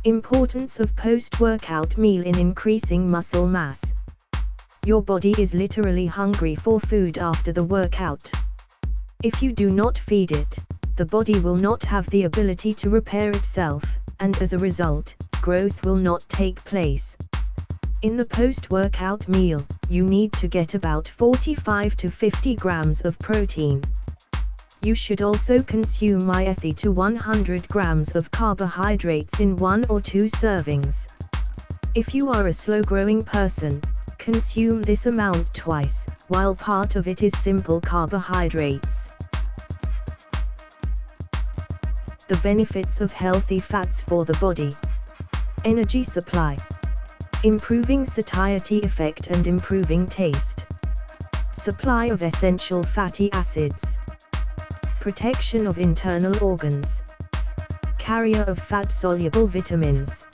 Importance of post-workout meal in increasing muscle mass. Your body is literally hungry for food after the workout. If you do not feed it, the body will not have the ability to repair itself, and as a result, growth will not take place. In the post-workout meal, you need to get about 45 to 50 grams of protein. You should also consume 80 to 100 grams of carbohydrates in 1 or 2 servings. If you are a slow-growing person, consume this amount twice, while part of it is simple carbohydrates. The benefits of healthy fats for the body. Energy supply. Improving satiety effect and improving taste. Supply of essential fatty acids. Protection of internal organs. Carrier of fat-soluble vitamins.